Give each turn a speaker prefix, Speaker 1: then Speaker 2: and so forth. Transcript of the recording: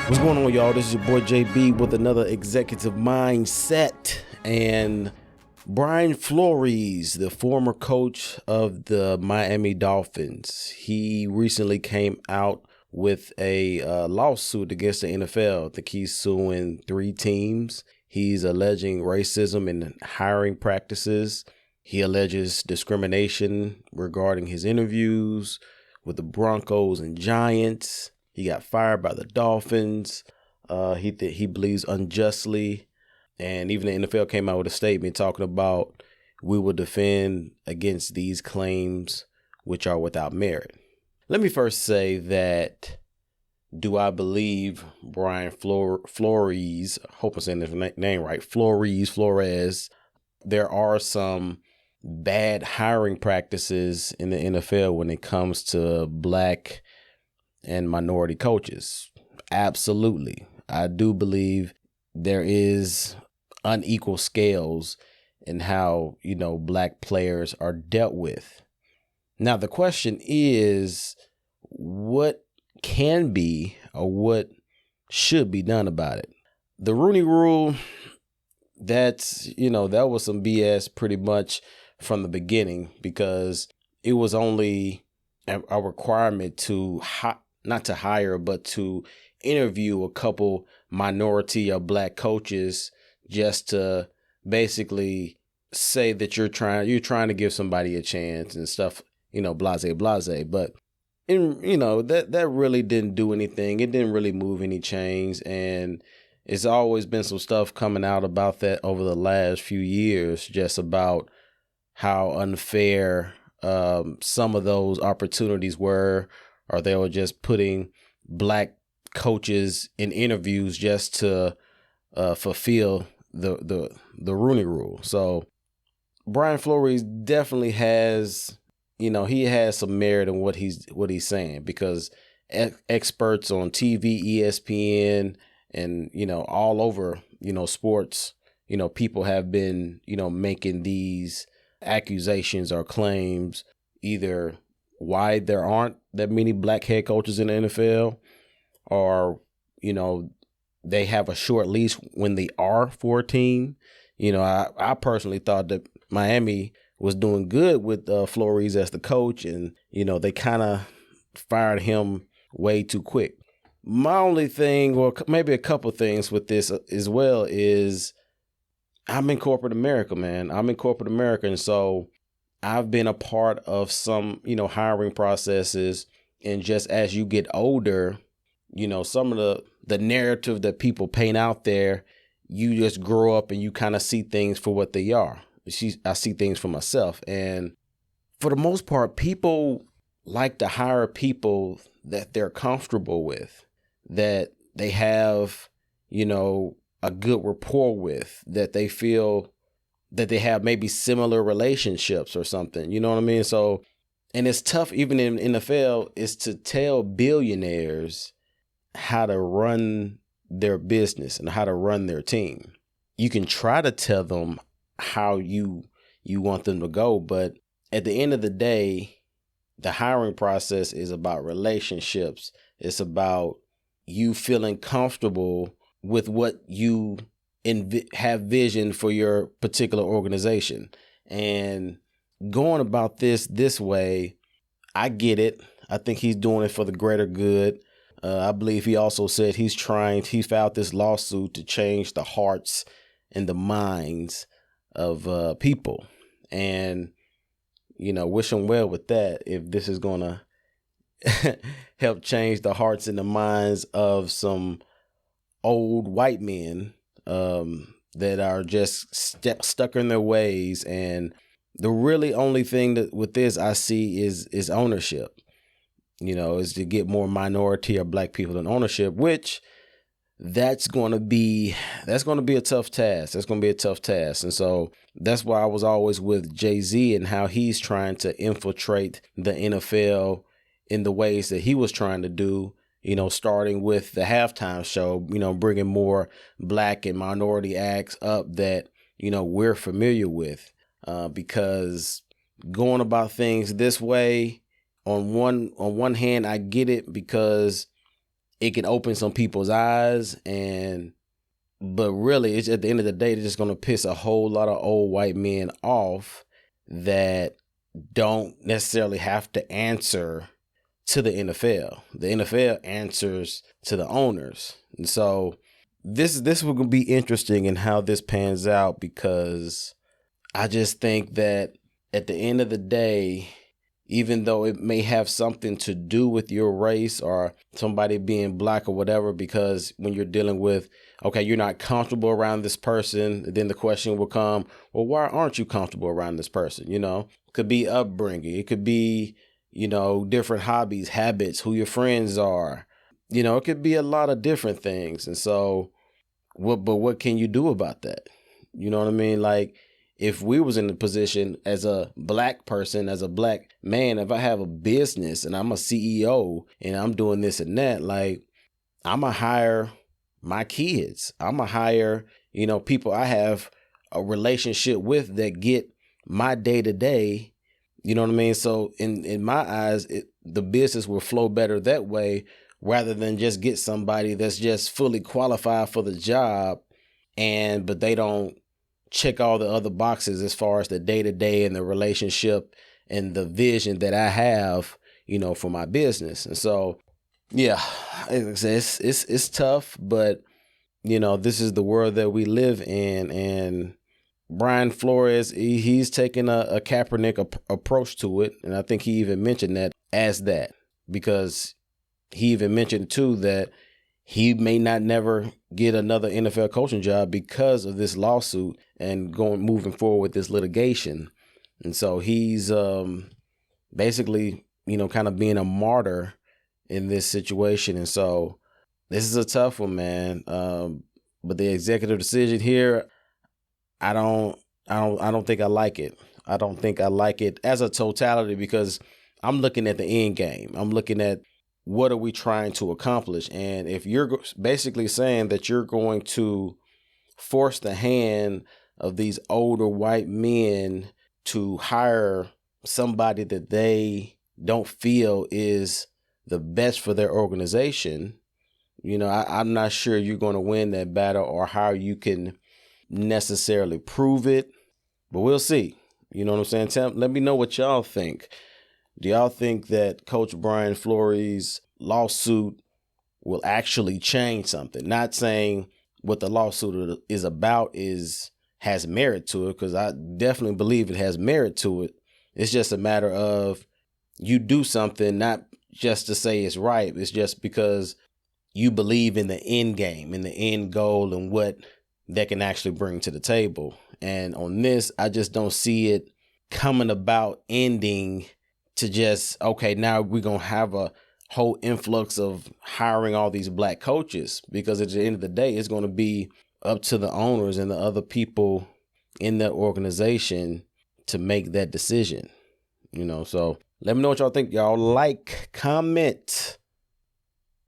Speaker 1: What's going on, y'all? This is your boy JB with another Executive Mindset. And Brian Flores, the former coach of the Miami Dolphins, he recently came out with a lawsuit against the NFL. I think he's suing 3 teams. He's alleging racism in hiring practices. He alleges discrimination regarding his interviews with the Broncos and Giants. He got fired by the Dolphins. He believes unjustly. And even the NFL came out with a statement talking about, we will defend against these claims which are without merit. Let me first say that, do I believe Brian Flores, I hope I'm saying his name right, Flores, there are some bad hiring practices in the NFL when it comes to black and minority coaches? Absolutely. I do believe there is unequal scales in how, black players are dealt with. Now, the question is, what can be or what should be done about it? The Rooney Rule, that was some BS pretty much from the beginning, because it was only a requirement to not to hire, but to interview a couple minority or black coaches, just to basically say that you're trying to give somebody a chance and stuff, blase. But that really didn't do anything. It didn't really move any chains, and it's always been some stuff coming out about that over the last few years, just about how unfair some of those opportunities were, or they were just putting black coaches in interviews just to fulfill the Rooney Rule. So Brian Flores definitely has, he has some merit in what he's saying, because experts on TV, ESPN, and all over sports, people have been making these accusations or claims, either why there aren't that many black head coaches in the NFL, or they have a short leash when they are for a team. I personally thought that Miami was doing good with Flores as the coach, and they kind of fired him way too quick. My only thing, or maybe a couple things with this as well, is I'm in corporate America, man. I'm in corporate America, and so I've been a part of some, hiring processes. And just as you get older, some of the narrative that people paint out there, you just grow up and you kind of see things for what they are. I see things for myself. And for the most part, people like to hire people that they're comfortable with, that they have, a good rapport with, that they feel that they have maybe similar relationships or something. You know what I mean? So, and it's tough even in NFL is to tell billionaires how to run their business and how to run their team. You can try to tell them how you want them to go, but at the end of the day, the hiring process is about relationships. It's about you feeling comfortable with what you have vision for your particular organization. And going about this way, I get it. I think he's doing it for the greater good. I believe he also said he filed this lawsuit to change the hearts and the minds of people. And, wish him well with that, if this is going to help change the hearts and the minds of some old white men that are just stuck in their ways. And the really only thing that with this I see is ownership, is to get more minority or black people in ownership, which that's going to be a tough task. That's going to be a tough task. And so that's why I was always with Jay-Z and how he's trying to infiltrate the NFL in the ways that he was trying to do, starting with the halftime show, bringing more black and minority acts up that, we're familiar with, because going about things this way, on one hand, I get it, because it can open some people's eyes, but really it's at the end of the day, it's just going to piss a whole lot of old white men off that don't necessarily have to answer to the NFL. The NFL answers to the owners. And so this will be interesting in how this pans out, because I just think that at the end of the day, even though it may have something to do with your race or somebody being black or whatever, because when you're dealing with, okay, you're not comfortable around this person, then the question will come, well, why aren't you comfortable around this person? You know, it could be upbringing. It could be, you know, different hobbies, habits, who your friends are. You know, it could be a lot of different things. And so, what can you do about that? You know what I mean? Like, if we was in the position as a black person, as a black man, if I have a business and I'm a CEO and I'm doing this and that, like, I'm going to hire my kids. I'm going to hire, you know, people I have a relationship with that get my day to day. You know what I mean? So in my eyes, the business will flow better that way, rather than just get somebody that's just fully qualified for the job, but they don't check all the other boxes as far as the day-to-day and the relationship and the vision that I have, you know, for my business. And so, yeah, it's tough, but, you know, this is the world that we live in. And Brian Flores, he's taking a Kaepernick approach to it. And I think he even mentioned that, because he even mentioned too that he may not never get another NFL coaching job because of this lawsuit and moving forward with this litigation. And so he's basically, you know, kind of being a martyr in this situation. And so this is a tough one, man. But the executive decision here, I don't think I like it. I don't think I like it as a totality, because I'm looking at the end game. I'm looking at, what are we trying to accomplish? And if you're basically saying that you're going to force the hand of these older white men to hire somebody that they don't feel is the best for their organization, you know, I'm not sure you're going to win that battle, or how you can necessarily prove it, but we'll see. You know what I'm saying? Let me know what y'all think. Do y'all think that Coach Brian Flores' lawsuit will actually change something? Not saying what the lawsuit is about has merit to it, because I definitely believe it has merit to it. It's just a matter of, you do something not just to say it's right. It's just because you believe in the end game, in the end goal, and what that can actually bring to the table. And on this, I just don't see it coming about ending to just, okay, now we're going to have a whole influx of hiring all these black coaches, because at the end of the day, it's going to be up to the owners and the other people in that organization to make that decision, you know. So let me know what y'all think. Y'all like, comment,